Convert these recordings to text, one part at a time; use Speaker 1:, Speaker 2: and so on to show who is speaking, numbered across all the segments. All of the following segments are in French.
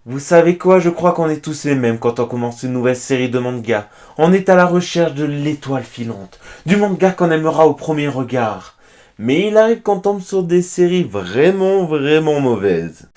Speaker 1: Vous savez quoi, je crois qu'on est tous les mêmes quand on commence une nouvelle série de mangas. On est à la recherche de l'étoile filante, du manga qu'on aimera au premier regard. Mais il arrive qu'on tombe sur des séries vraiment mauvaises.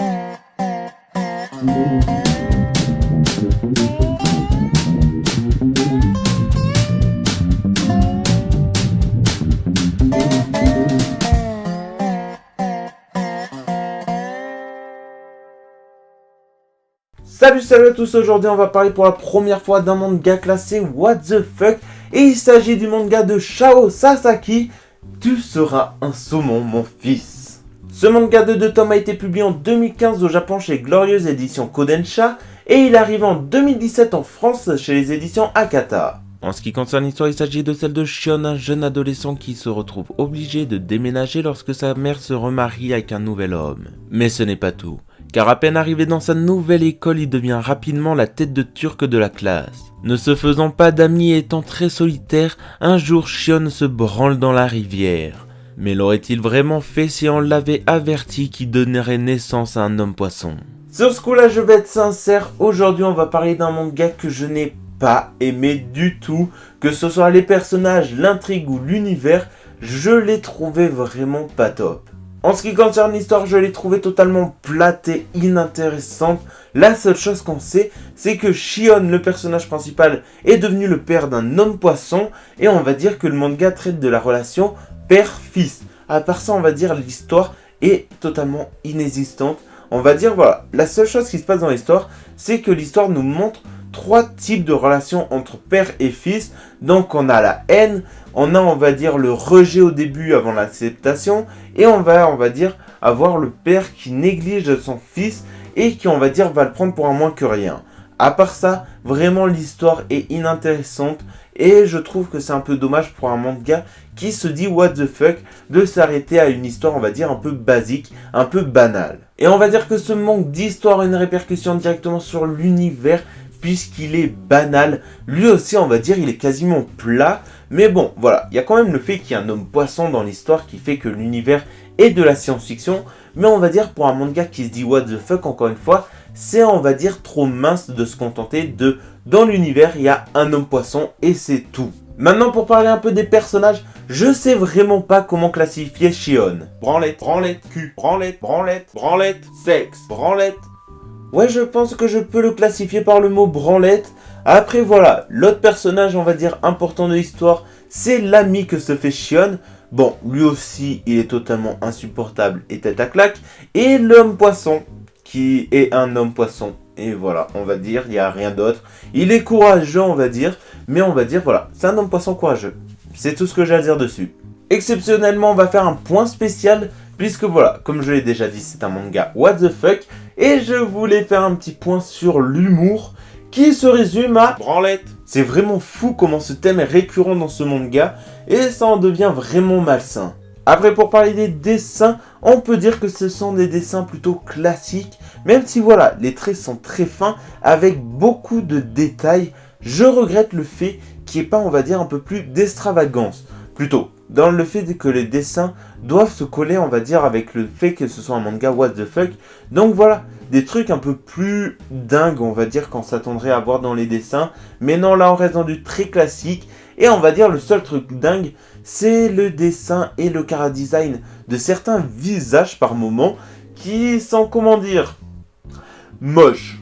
Speaker 1: Salut à tous, aujourd'hui on va parler pour la première fois d'un manga classé What the fuck et il s'agit du manga de Shao Sasaki, Tu seras un saumon mon fils. Ce manga de 2 tomes a été publié en 2015 au Japon chez Glorieuse Éditions Kodansha et il arrive en 2017 en France chez les éditions Akata. En ce qui concerne l'histoire, il s'agit de celle de Shion, un jeune adolescent qui se retrouve obligé de déménager lorsque sa mère se remarie avec un nouvel homme. Mais ce n'est pas tout, car à peine arrivé dans sa nouvelle école, il devient rapidement la tête de turc de la classe. Ne se faisant pas d'amis et étant très solitaire, un jour Shion se branle dans la rivière. Mais l'aurait-il vraiment fait si on l'avait averti qu'il donnerait naissance à un homme poisson? Sur ce coup-là, je vais être sincère, aujourd'hui on va parler d'un manga que je n'ai pas aimé du tout, que ce soit les personnages, l'intrigue ou l'univers, je l'ai trouvé vraiment pas top. En ce qui concerne l'histoire, je l'ai trouvé totalement plate et inintéressante. La seule chose qu'on sait, c'est que Shion, le personnage principal, est devenu le père d'un homme poisson et on va dire que le manga traite de la relation père-fils. À part ça, on va dire l'histoire est totalement inexistante. On va dire voilà, la seule chose qui se passe dans l'histoire, c'est que l'histoire nous montre 3 types de relations entre père et fils. Donc on a la haine, on va dire le rejet au début avant l'acceptation, et on va dire avoir le père qui néglige son fils et qui on va dire va le prendre pour un moins que rien. À part ça, vraiment l'histoire est inintéressante et je trouve que c'est un peu dommage pour un manga qui se dit what the fuck de s'arrêter à une histoire on va dire un peu basique, un peu banale. Et on va dire que ce manque d'histoire a une répercussion directement sur l'univers puisqu'il est banal. Lui aussi on va dire il est quasiment plat. Mais bon voilà, il y a quand même le fait qu'il y a un homme poisson dans l'histoire qui fait que l'univers est de la science-fiction. Mais on va dire pour un manga qui se dit what the fuck encore une fois, c'est on va dire trop mince de se contenter de dans l'univers il y a un homme poisson et c'est tout. Maintenant pour parler un peu des personnages, je sais vraiment pas comment classifier Shion. Branlette, branlette, cul, branlette, branlette, branlette, sexe, branlette. Ouais, je pense que je peux le classifier par le mot branlette. Après voilà, l'autre personnage on va dire important de l'histoire, c'est l'ami que se fait Shion. Bon, lui aussi il est totalement insupportable et tête à claque. Et l'homme poisson, qui est un homme poisson. Et voilà, on va dire, il n'y a rien d'autre. Il est courageux on va dire, mais on va dire voilà, c'est un homme poisson courageux. C'est tout ce que j'ai à dire dessus. Exceptionnellement, on va faire un point spécial, puisque voilà, comme je l'ai déjà dit, c'est un manga what the fuck. Et je voulais faire un petit point sur l'humour, qui se résume à branlette. C'est vraiment fou comment ce thème est récurrent dans ce manga, et ça en devient vraiment malsain. Après, pour parler des dessins, on peut dire que ce sont des dessins plutôt classiques, même si voilà, les traits sont très fins, avec beaucoup de détails. Je regrette le fait qu'il n'y ait pas, on va dire, un peu plus d'extravagance. Plutôt, dans le fait que les dessins doivent se coller, on va dire, avec le fait que ce soit un manga what the fuck. Donc voilà, des trucs un peu plus dingues, on va dire, qu'on s'attendrait à voir dans les dessins. Mais non, là, on reste dans du très classique. Et on va dire, le seul truc dingue, c'est le dessin et le chara-design de certains visages par moment qui sont, comment dire, moches.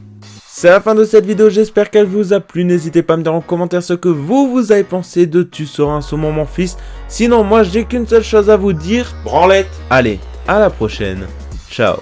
Speaker 1: C'est la fin de cette vidéo, j'espère qu'elle vous a plu. N'hésitez pas à me dire en commentaire ce que vous avez pensé de Tu seras un saumon mon fils. Sinon, moi, j'ai qu'une seule chose à vous dire. Branlette. Allez, à la prochaine. Ciao.